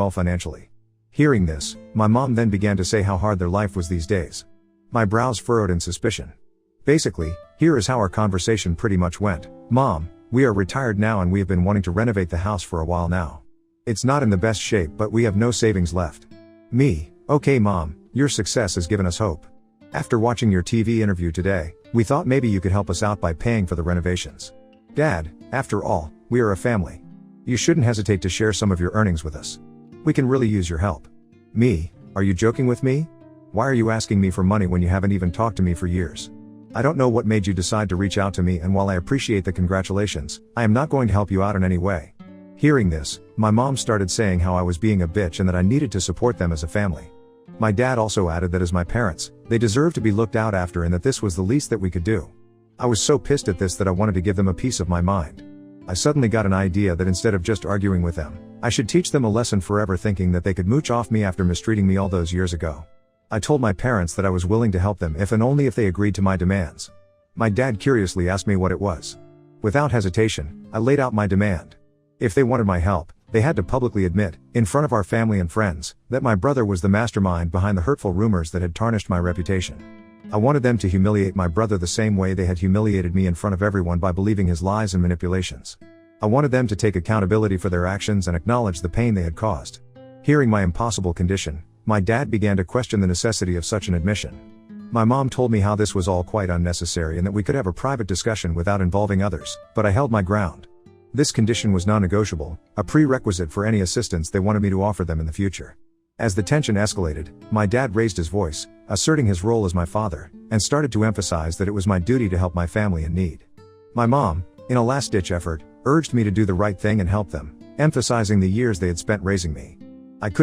well financially. Hearing this, my mom then began to say how hard their life was these days. My brows furrowed in suspicion. Basically, here is how our conversation pretty much went. Mom, we are retired now and we have been wanting to renovate the house for a while now. It's not in the best shape but we have no savings left. Me, okay mom, your success has given us hope. After watching your TV interview today, we thought maybe you could help us out by paying for the renovations. Dad, after all, we are a family. You shouldn't hesitate to share some of your earnings with us. We can really use your help. Me, are you joking with me? Why are you asking me for money when you haven't even talked to me for years? I don't know what made you decide to reach out to me, and while I appreciate the congratulations, I am not going to help you out in any way. Hearing this, my mom started saying how I was being a bitch and that I needed to support them as a family. My dad also added that as my parents, they deserve to be looked out after and that this was the least that we could do. I was so pissed at this that I wanted to give them a piece of my mind. I suddenly got an idea that instead of just arguing with them, I should teach them a lesson forever, thinking that they could mooch off me after mistreating me all those years ago. I told my parents that I was willing to help them if and only if they agreed to my demands. My dad curiously asked me what it was. Without hesitation, I laid out my demand. If they wanted my help, they had to publicly admit, in front of our family and friends, that my brother was the mastermind behind the hurtful rumors that had tarnished my reputation. I wanted them to humiliate my brother the same way they had humiliated me in front of everyone by believing his lies and manipulations. I wanted them to take accountability for their actions and acknowledge the pain they had caused. Hearing my impossible condition, my dad began to question the necessity of such an admission. My mom told me how this was all quite unnecessary and that we could have a private discussion without involving others, but I held my ground. This condition was non-negotiable, a prerequisite for any assistance they wanted me to offer them in the future. As the tension escalated, my dad raised his voice, asserting his role as my father, and started to emphasize that it was my duty to help my family in need. My mom, in a last-ditch effort, urged me to do the right thing and help them, emphasizing the years they had spent raising me. I couldn't